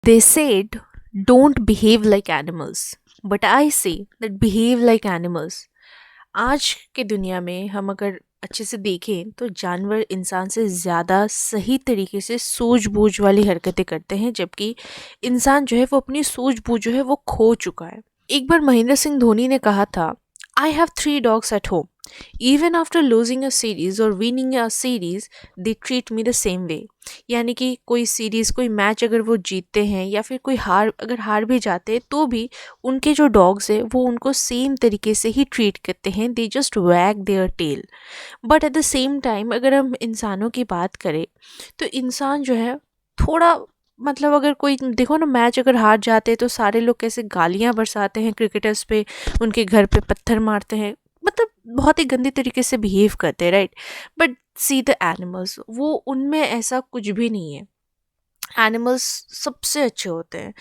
They said, don't behave like animals. But I say that behave like animals. आज के दुनिया में हम अगर अच्छे से देखें तो जानवर इंसान से ज़्यादा सही तरीके से सूझबूझ वाली हरकतें करते हैं, जबकि इंसान जो है वो अपनी सूझबूझ जो है वो खो चुका है। एक बार महेंद्र सिंह धोनी ने कहा था, I have 3 dogs at home. Even after losing a series और winning a series they treat me the same way. यानी कि कोई सीरीज़ कोई मैच अगर वो जीतते हैं या फिर कोई हार भी जाते हैं तो भी उनके जो डॉग्स हैं वो उनको सेम तरीके से ही ट्रीट करते हैं। They just wag their tail. But at the same time अगर हम इंसानों की बात करें तो इंसान जो है थोड़ा मतलब अगर कोई देखो ना मैच अगर हार जाते हैं तो सारे लोग कैसे गालियां बरसाते हैं क्रिकेटर्स पे, उनके घर पे पत्थर मारते हैं, मतलब बहुत ही गंदी तरीके से बिहेव करते हैं, right. But see the animals, वो उनमें ऐसा कुछ भी नहीं है। एनिमल्स सबसे अच्छे होते हैं।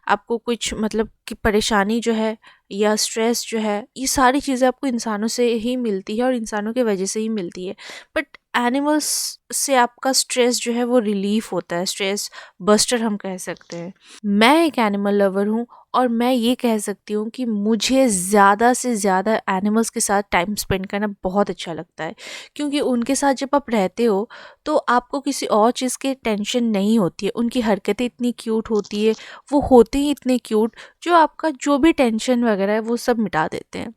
आपको कुछ मतलब कि परेशानी जो है या स्ट्रेस जो है ये सारी चीज़ें आपको इंसानों से ही मिलती है और इंसानों की वजह से ही मिलती है। बट एनिमल्स से आपका स्ट्रेस जो है वो रिलीफ होता है, स्ट्रेस बस्टर हम कह सकते हैं। मैं एक एनिमल लवर हूँ और मैं ये कह सकती हूँ कि मुझे ज़्यादा से ज़्यादा एनिमल्स के साथ टाइम स्पेंड करना बहुत अच्छा लगता है, क्योंकि उनके साथ जब आप रहते हो तो आपको किसी और चीज़ की टेंशन नहीं होती है। उनकी हरकतें इतनी क्यूट होती है, वो होते ही इतने क्यूट, जो आपका जो भी टेंशन वगैरह है वो सब मिटा देते हैं।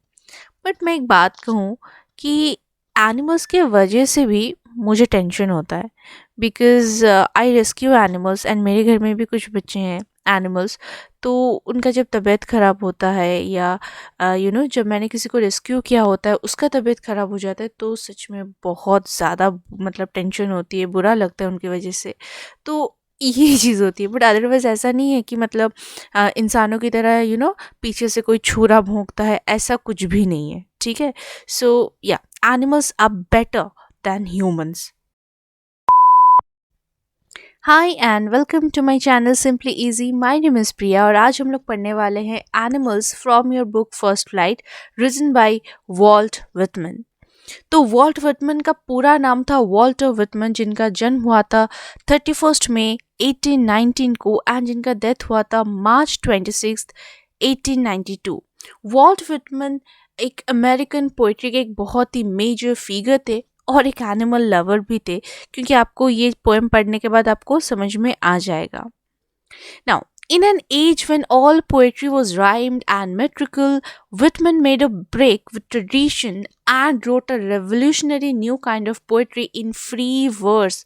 बट मैं एक बात कहूँ कि एनिमल्स के वजह से भी मुझे टेंशन होता है, because I rescue animals and मेरे घर में भी कुछ बच्चे हैं एनिमल्स। तो उनका जब तबीयत ख़राब होता है या जब मैंने किसी को रेस्क्यू किया होता है उसका तबीयत ख़राब हो जाता है तो सच में बहुत ज़्यादा मतलब टेंशन होती है, बुरा लगता है उनकी वजह से। तो ये चीज़ होती है। बट अदरवाइज़ ऐसा नहीं है कि मतलब इंसानों की तरह पीछे से कोई छुरा भोंकता है, ऐसा कुछ भी नहीं है, ठीक है। So yeah animals are better than humans. Hi and welcome to my channel Simply Easy. My name is Priya और आज हम लोग पढ़ने वाले हैं animals from your book First Flight, written by Walt Whitman. तो वॉल्ट विटमन का पूरा नाम था वॉल्टर विटमन, जिनका जन्म हुआ था 31 मई 1819 को एंड जिनका डेथ हुआ था March 26 1892। वॉल्ट विटमन एक अमेरिकन पोइट्री के एक बहुत ही मेजर फिगर थे और एक एनिमल लवर भी थे, क्योंकि आपको ये पोएम पढ़ने के बाद आपको समझ में आ जाएगा। Now, in an age when all poetry was rhymed and metrical, Whitman made a break with tradition and wrote a revolutionary new kind of poetry in free verse।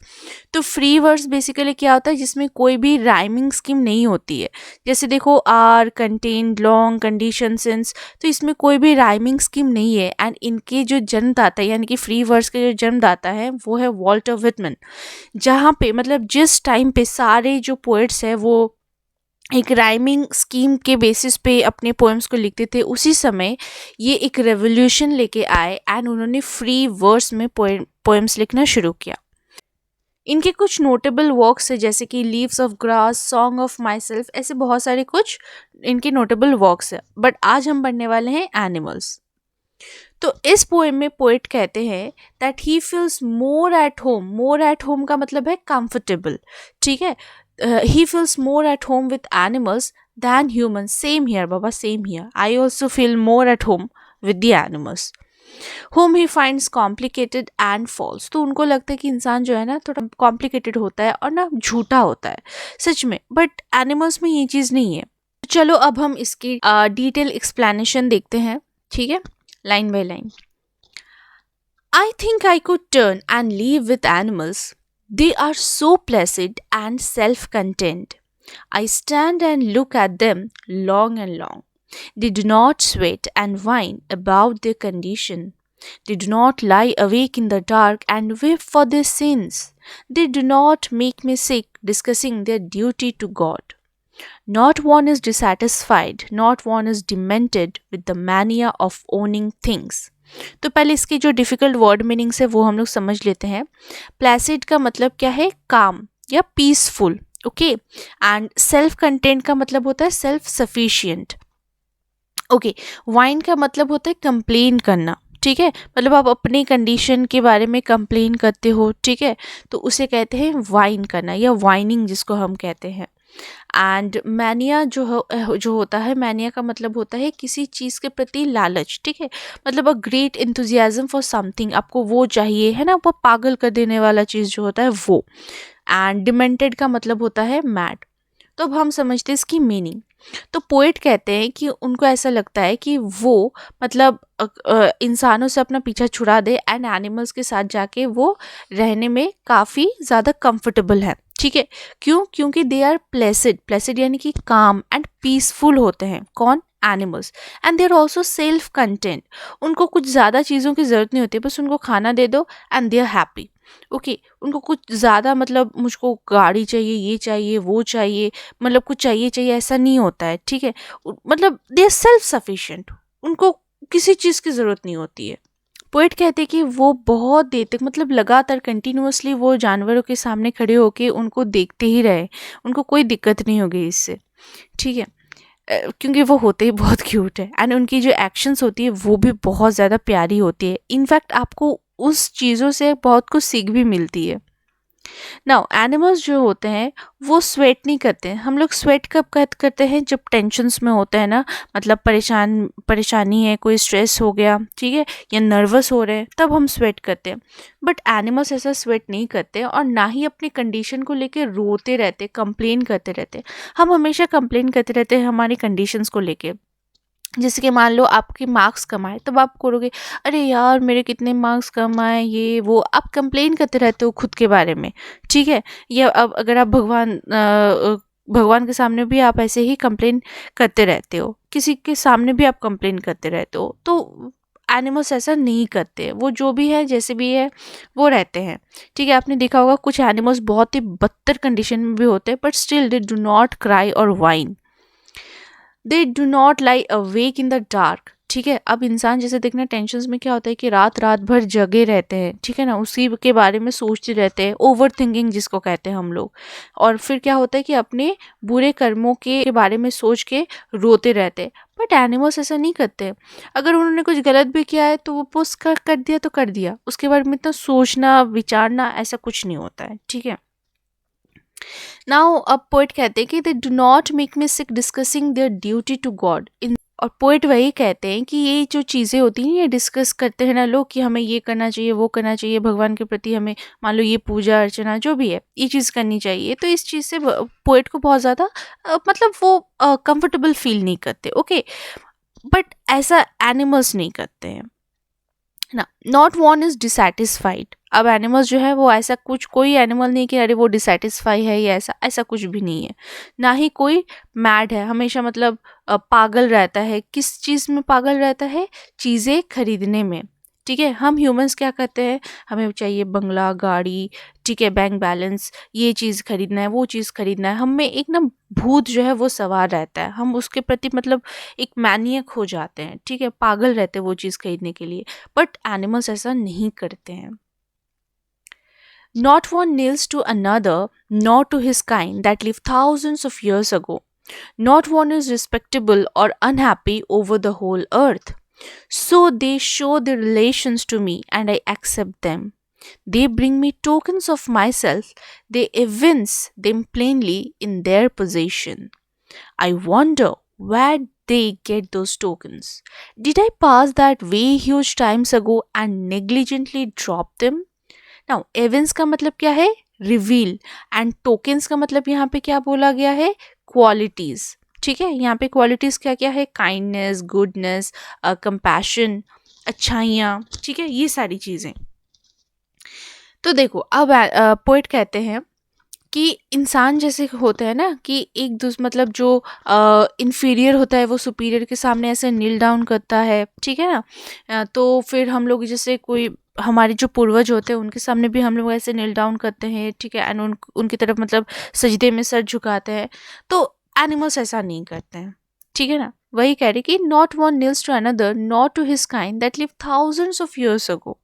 तो free verse basically क्या होता है, जिसमें कोई भी rhyming scheme नहीं होती है। जैसे देखो are, contained, long, condition, since, तो इसमें कोई भी rhyming scheme नहीं है। एंड इनके जो जन्मदाता यानी कि फ्री वर्स के जो जन्मदाता है वो है वॉल्टर विटमन। जहाँ पे मतलब जिस टाइम पे सारे जो पोएट्स हैं वो एक राइमिंग स्कीम के बेसिस पे अपने पोएम्स को लिखते थे, उसी समय ये एक रेवोल्यूशन लेके आए एंड उन्होंने फ्री वर्स में पोएम्स लिखना शुरू किया। इनके कुछ नोटेबल वर्क्स है जैसे कि leaves of grass, song of my self, ऐसे बहुत सारे कुछ इनके नोटेबल वर्क्स है। बट आज हम पढ़ने वाले हैं एनिमल्स। तो इस पोएम में पोएट कहते हैं that he feels more at home. More at home का मतलब है कंफर्टेबल, ठीक है। He feels more at home with animals than human. Same here बाबा, same here. I also feel more at home with the animals home he finds complicated and falls. तो उनको लगता है कि इंसान जो है ना थोड़ा कॉम्प्लिकेटेड होता है और ना झूठा होता है सच में, बट एनिमल्स में ये चीज़ नहीं है। चलो अब हम इसकी डिटेल एक्सप्लेनेशन देखते हैं, ठीक है, line by line. I think I could turn and live with animals. They are so placid and self contained. I stand and look at them long and long. They do not sweat and whine about their condition. They do not lie awake in the dark and weep for their sins. They do not make me sick discussing their duty to God. Not one is dissatisfied, not one is demented with the mania of owning things. तो पहले इसके जो difficult word meanings है वो हम लोग समझ लेते हैं। प्लेसिड का मतलब क्या है, काम या peaceful, okay. And self content का मतलब होता है सेल्फ सफिशिएंट, ओके। वाइन का मतलब होता है कंप्लेन करना, ठीक है, मतलब आप अपनी कंडीशन के बारे में कंप्लेन करते हो, ठीक है, तो उसे कहते हैं वाइन करना या वाइनिंग जिसको हम कहते हैं। एंड मैनिया जो होता है, मैनिया का मतलब होता है किसी चीज़ के प्रति लालच, ठीक है, मतलब a great enthusiasm for something, आपको वो चाहिए है ना, वो पागल कर देने वाला चीज़ जो होता है वो। एंड डिमेंटेड का मतलब होता है मैड। तो अब हम समझते हैं इसकी मीनिंग। तो पोएट कहते हैं कि उनको ऐसा लगता है कि वो मतलब इंसानों से अपना पीछा छुड़ा दे एंड एनिमल्स के साथ जाके वो रहने में काफ़ी ज़्यादा कंफर्टेबल है, ठीक है। क्यों? क्योंकि दे आर प्लेसिड, प्लेसिड यानी कि काम एंड पीसफुल होते हैं। कौन? Animals. And they are also self content, उनको कुछ ज़्यादा चीज़ों की ज़रूरत नहीं होती, बस उनको खाना दे दो and they are happy. Okay, उनको कुछ ज़्यादा मतलब मुझको गाड़ी चाहिए, ये चाहिए, वो चाहिए, मतलब कुछ चाहिए चाहिए ऐसा नहीं होता है, ठीक है। मतलब दे आर सेल्फ सफिशिएंट, उनको किसी चीज़ की ज़रूरत नहीं होती है। पोएट कहते हैं कि वो बहुत देर तक मतलब लगातार कंटिन्यूअसली वो जानवरों के सामने खड़े होके उनको देखते ही रहे, उनको कोई दिक्कत नहीं हो गई इससे, ठीक है। क्योंकि वो होते ही बहुत क्यूट है एंड उनकी जो एक्शंस होती है वो भी बहुत ज़्यादा प्यारी होती है। इनफैक्ट आपको उस चीज़ों से बहुत कुछ सीख भी मिलती है। नाउ एनिमल्स जो होते हैं वो स्वेट नहीं करते हैं। हम लोग स्वेट कब करते हैं? जब टेंशन्स में होते हैं ना, मतलब परेशानी है, कोई स्ट्रेस हो गया, ठीक है, या नर्वस हो रहे हैं, तब हम स्वेट करते हैं। बट एनिमल्स ऐसा स्वेट नहीं करते और ना ही अपनी कंडीशन को लेके रोते रहते, कंप्लेन करते रहते। हम हमेशा कंप्लेन करते रहते हैं हमारी कंडीशंस को लेके। जैसे कि मान लो आपके मार्क्स कम आए, तब आप करोगे अरे यार मेरे कितने मार्क्स कम आए, ये वो, आप कंप्लेन करते रहते हो खुद के बारे में, ठीक है। या अब अगर आप भगवान के सामने भी आप ऐसे ही कंप्लेन करते रहते हो, किसी के सामने भी आप कंप्लेन करते रहते हो। तो एनिमल्स ऐसा नहीं करते, वो जो भी है जैसे भी है वो रहते हैं, ठीक है। आपने देखा होगा कुछ एनिमल्स बहुत ही बदतर कंडीशन में भी होते हैं, but still they do not cry और whine, they do not lie awake in the dark, ठीक है। अब इंसान जैसे देखना टेंशन में क्या होता है कि रात रात भर जगे रहते हैं, ठीक है ना, उसी के बारे में सोचते रहते हैं, ओवर थिंकिंग जिसको कहते हैं हम लोग। और फिर क्या होता है कि अपने बुरे कर्मों के बारे में सोच के रोते रहते हैं। बट एनिमल्स ऐसा नहीं करते। अगर उन्होंने कुछ गलत भी किया है तो वो पोस्ट कर दिया तो कर दिया, उसके बारे में इतना सोचना विचारना ऐसा कुछ नहीं होता है, ठीक है। नाउ अब पोएट कहते हैं कि they do not make me sick discussing their duty to God इन। और पोएट वही कहते हैं कि ये जो चीज़ें होती हैं ये डिस्कस करते हैं ना लोग कि हमें ये करना चाहिए, वो करना चाहिए, भगवान के प्रति हमें मान लो ये पूजा अर्चना जो भी है ये चीज़ करनी चाहिए, तो इस चीज़ से पोएट को बहुत ज़्यादा मतलब वो कंफर्टेबल फील नहीं करते, ओके। बट ऐसा एनिमल्स नहीं करते हैं ना। Not one is dissatisfied. अब एनिमल्स जो है वो ऐसा कुछ, कोई एनिमल नहीं कि अरे वो डिसैटिस्फाई है या ऐसा ऐसा कुछ भी नहीं है। ना ही कोई मैड है, हमेशा मतलब पागल रहता है। किस चीज़ में पागल रहता है? चीज़ें खरीदने में, ठीक है। हम ह्यूमंस क्या करते हैं, हमें चाहिए बंगला, गाड़ी, ठीक है, बैंक बैलेंस, ये चीज़ खरीदना है, वो चीज़ खरीदना है, हम में एक ना भूत जो है वो सवार रहता है, हम उसके प्रति मतलब एक मैनियक हो जाते हैं, ठीक है, पागल रहते हैं वो चीज़ खरीदने के लिए। बट एनिमल्स ऐसा नहीं करते हैं। Not one kneels to another, nor to his kind that lived thousands of years ago. Not one is respectable or unhappy over the whole earth. So they show their relations to me, and I accept them. They bring me tokens of myself, they evince them plainly in their possession. I wonder where they get those tokens. Did I pass that way huge times ago and negligently drop them? Now evince का मतलब क्या है? Reveal. And tokens का मतलब यहाँ पे क्या बोला गया है? क्वालिटीज, ठीक है। यहाँ पे क्वालिटीज क्या क्या है? काइंडनेस, गुडनेस, कंपैशन, अच्छाइयाँ, ठीक है, ये सारी चीज़ें। तो देखो अब पोइट कहते हैं कि इंसान जैसे होता है ना कि एक दूसरे मतलब जो इन्फीरियर होता है वो सुपीरियर के सामने ऐसे नील डाउन करता है, ठीक है ना। तो फिर हम लोग जैसे कोई हमारे जो पूर्वज होते हैं उनके सामने भी हम लोग ऐसे नील डाउन करते हैं, ठीक है, एंड उनकी तरफ मतलब सजदे में सर झुकाते हैं। तो एनिमल्स ऐसा नहीं करते हैं, ठीक है ना। वही कह रही कि not one kneels to another not to his kind that live thousands of years ago.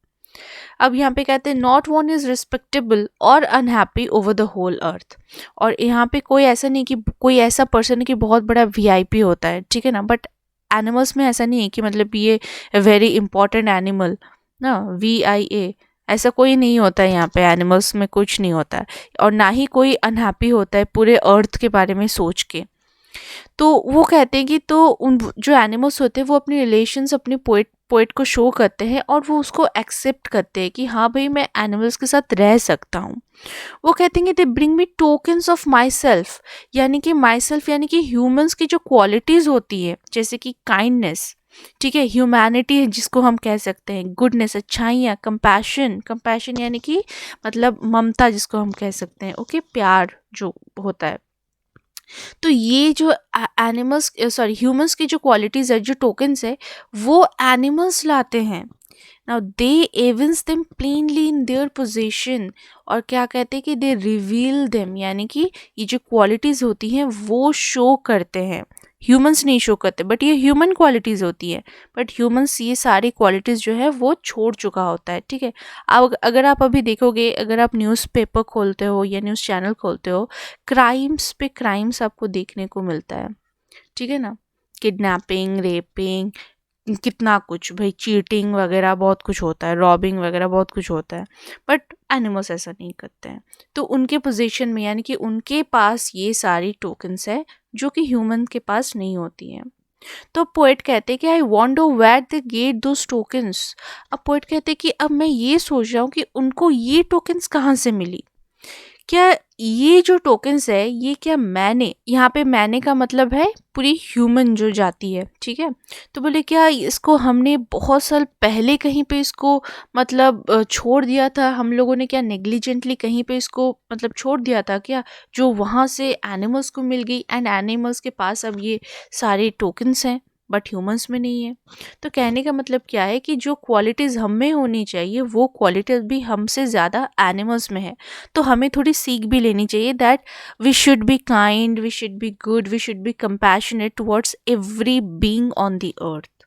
अब यहाँ पे कहते हैं not one is respectable or unhappy over the whole earth. और यहाँ पे कोई ऐसा नहीं कि कोई ऐसा पर्सन है कि बहुत बड़ा वीआईपी होता है, ठीक है ना। बट एनिमल्स में ऐसा नहीं है कि मतलब ये वेरी इंपॉर्टेंट एनिमल ना, VIA, ऐसा कोई नहीं होता है यहाँ पे, एनिमल्स में कुछ नहीं होता है और ना ही कोई अनहैप्पी होता है पूरे अर्थ के बारे में सोच के। तो वो कहते हैं कि तो उन जो एनिमल्स होते हैं वो अपनी रिलेशंस अपने पोएट पोएट को शो करते हैं और वो उसको एक्सेप्ट करते हैं कि हाँ भाई मैं एनिमल्स के साथ रह सकता हूँ। वो कहते हैं कि they bring me tokens of my self, यानी कि माई सेल्फ यानी कि ह्यूमंस की जो क्वालिटीज़ होती है जैसे कि काइंडनेस, ठीक है, ह्यूमैनिटी है जिसको हम कह सकते हैं, गुडनेस अच्छाइयाँ, कंपैशन, कंपैशन यानी कि मतलब ममता जिसको हम कह सकते हैं, ओके, प्यार जो होता है। तो ये जो एनिमल्स सॉरी ह्यूमंस की जो क्वालिटीज़ है, जो टोकन्स है, वो एनिमल्स लाते हैं। Now they evince them plainly in their position, और क्या कहते हैं कि दे रिवील देम, यानी कि ये जो क्वालिटीज़ होती हैं वो शो करते हैं। ह्यूमंस नहीं शो करते, बट ये ह्यूमन क्वालिटीज़ होती है, बट ह्यूमंस ये सारी क्वालिटीज़ जो है वो छोड़ चुका होता है, ठीक है। अब अगर आप अभी देखोगे, अगर आप न्यूज़पेपर खोलते हो या न्यूज़ चैनल खोलते हो, क्राइम्स पे क्राइम्स आपको देखने को मिलता है, ठीक है ना, किडनैपिंग, रेपिंग, कितना कुछ भाई, चीटिंग वगैरह बहुत कुछ होता है, रॉबिंग वगैरह बहुत कुछ होता है, बट एनिमल्स ऐसा नहीं करते हैं। तो उनके पोजीशन में यानी कि उनके पास ये सारी टोकन्स है जो कि ह्यूमन के पास नहीं होती हैं। तो पोएट कहते हैं कि I want to where they get those tokens. अब पोएट कहते हैं कि अब मैं ये सोच रहा हूँ कि उनको ये टोकन्स कहाँ से मिली, क्या ये जो टोकन्स है ये क्या मैंने, यहाँ पे मैंने का मतलब है पूरी ह्यूमन जो जाती है, ठीक है। तो बोले क्या इसको हमने बहुत साल पहले कहीं पे इसको मतलब छोड़ दिया था, हम लोगों ने क्या नेग्लिजेंटली कहीं पे इसको मतलब छोड़ दिया था क्या, जो वहाँ से एनिमल्स को मिल गई, एंड एनिमल्स के पास अब ये सारे टोकन्स हैं बट ह्यूमंस में नहीं है। तो कहने का मतलब क्या है कि जो क्वालिटीज़ हम में होनी चाहिए वो क्वालिटीज़ भी हमसे ज़्यादा एनिमल्स में है। तो हमें थोड़ी सीख भी लेनी चाहिए that we should be kind, we should be good, we should be compassionate towards every being on the earth.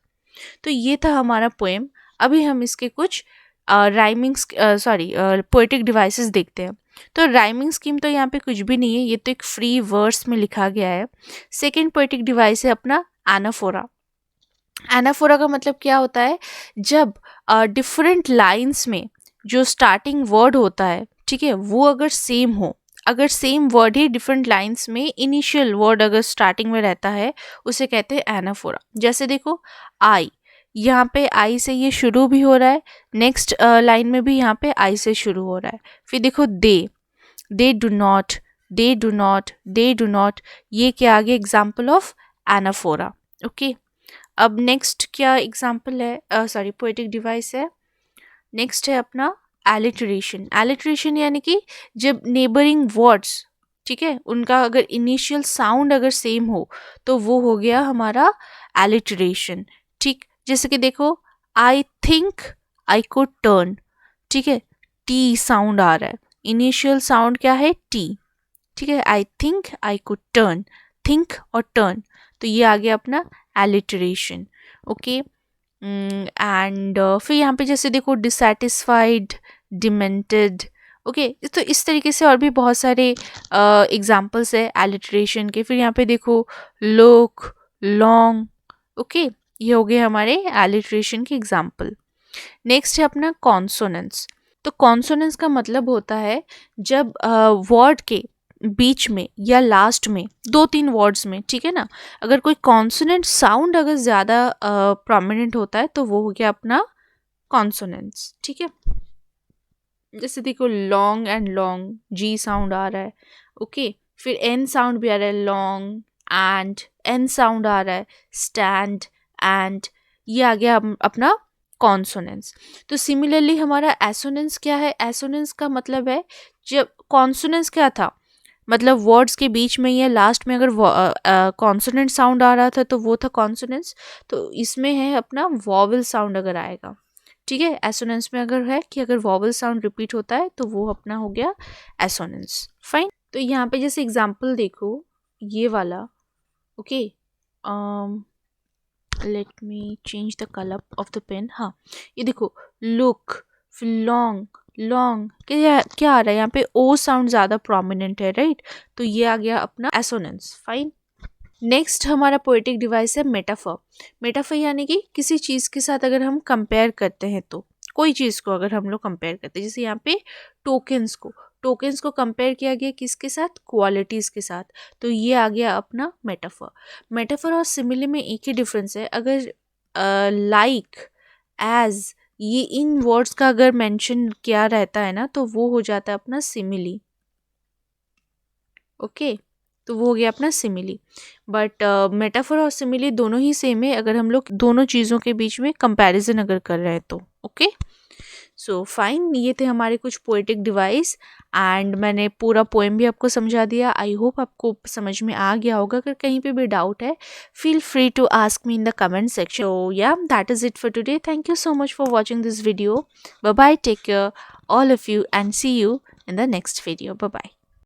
तो ये था हमारा पोएम। अभी हम इसके कुछ राइमिंग्स पोएटिक डिवाइसेस देखते हैं। तो राइमिंग स्कीम तो यहाँ पे कुछ भी नहीं है, ये तो एक फ्री वर्स में लिखा गया है। सेकेंड पोएटिक डिवाइस है अपना एनाफोरा। एनाफोरा का मतलब क्या होता है, जब डिफरेंट लाइंस में जो स्टार्टिंग वर्ड होता है, ठीक है, वो अगर सेम हो, अगर सेम वर्ड ही डिफरेंट लाइंस में इनिशियल वर्ड अगर स्टार्टिंग में रहता है, उसे कहते हैं एनाफोरा। जैसे देखो आई, यहाँ पे आई से ये शुरू भी हो रहा है, नेक्स्ट लाइन में भी यहाँ पे आई से शुरू हो रहा है। फिर देखो दे do not, they do not, they do not, ये क्या आगे एग्जाम्पल ऑफ एनाफोरा, ओके। अब नेक्स्ट क्या एग्जाम्पल है, पोएटिक डिवाइस है, नेक्स्ट है अपना एलिटरेशन। एलिटरेशन यानी कि जब नेबरिंग वर्ड्स, ठीक है, उनका अगर इनिशियल साउंड अगर सेम हो तो वो हो गया हमारा एलिटरेशन, ठीक। जैसे कि देखो I think I could turn, ठीक है, टी साउंड आ रहा है, इनिशियल साउंड क्या है, टी, ठीक है, I think I could turn, think और टर्न, तो ये आ गया अपना एलिटरेशन, ओके। एंड फिर यहाँ पे जैसे देखो डिसैटिस्फाइड, डिमेंटेड, ओके। तो इस तरीके से और भी बहुत सारे एग्जाम्पल्स है एलिटरेशन के। फिर यहाँ पे देखो लुक, लॉन्ग, ओके, ये हो गए हमारे एलिटरेशन के एग्जाम्पल। नेक्स्ट है अपना कॉन्सोनेंस। तो कॉन्सोनेंस का मतलब होता है जब वर्ड के बीच में या लास्ट में, दो तीन वर्ड्स में, ठीक है ना, अगर कोई कॉन्सोनेंट साउंड अगर ज़्यादा प्रोमिनेंट होता है तो वो हो गया अपना कॉन्सोनेंट्स, ठीक है। जैसे देखो long and long, G sound आ रहा है, ओके। फिर एन साउंड भी आ रहा है, लॉन्ग एंड, एन साउंड आ रहा है, स्टैंड एंड, ये आ गया अपना कॉन्सोनेंस। तो सिमिलरली हमारा एसोनेंस क्या है, एसोनेंस का मतलब है जब कॉन्सोनेंस क्या था, मतलब वर्ड्स के बीच में या लास्ट में अगर कॉन्सोनेंट साउंड आ रहा था तो वो था कॉन्सोनेंस। तो इसमें है अपना वॉवल साउंड अगर आएगा, ठीक है, एसोनेंस में अगर है कि अगर वॉवल साउंड रिपीट होता है तो वो अपना हो गया एसोनेंस, फाइन। तो यहाँ पे जैसे एग्जांपल देखो ये वाला, okay, let me change the colour of the pen. हाँ, ये देखो लुक, फिर लॉन्ग, लॉन्ग, क्या आ रहा है यहाँ पे, ओ साउंड ज़्यादा प्रोमिनेंट है, राइट, तो ये आ गया अपना एसोनेंस, फाइन। नेक्स्ट हमारा पोएटिक डिवाइस है मेटाफर। मेटाफर यानी कि किसी चीज़ के साथ अगर हम कंपेयर करते हैं तो कोई चीज़ को अगर हम लोग कंपेयर करते हैं, जैसे यहाँ पे टोकन्स को कंपेयर किया गया किसके साथ, क्वालिटीज़ के साथ, तो ये आ गया अपना मेटाफर। मेटाफर और सिमिली में एक ही डिफरेंस है, अगर लाइक एज ये इन वर्ड्स का अगर मेंशन किया रहता है ना तो वो हो जाता है अपना सिमिली। ओके, तो वो हो गया अपना सिमिली। बट मेटाफर और सिमिली दोनों ही सेम है अगर हम लोग दोनों चीज़ों के बीच में कंपैरिजन अगर कर रहे हैं तो। ओके, सो फाइन, ये थे हमारे कुछ पोएटिक डिवाइस एंड मैंने पूरा पोएम भी आपको समझा दिया। आई होप आपको समझ में आ गया होगा। अगर कहीं पे भी डाउट है, feel free to ask me in the comment section. So yeah, that is it for today. Thank you so much for watching this video. Bye bye, take care all of you and see you in the next video. Bye bye.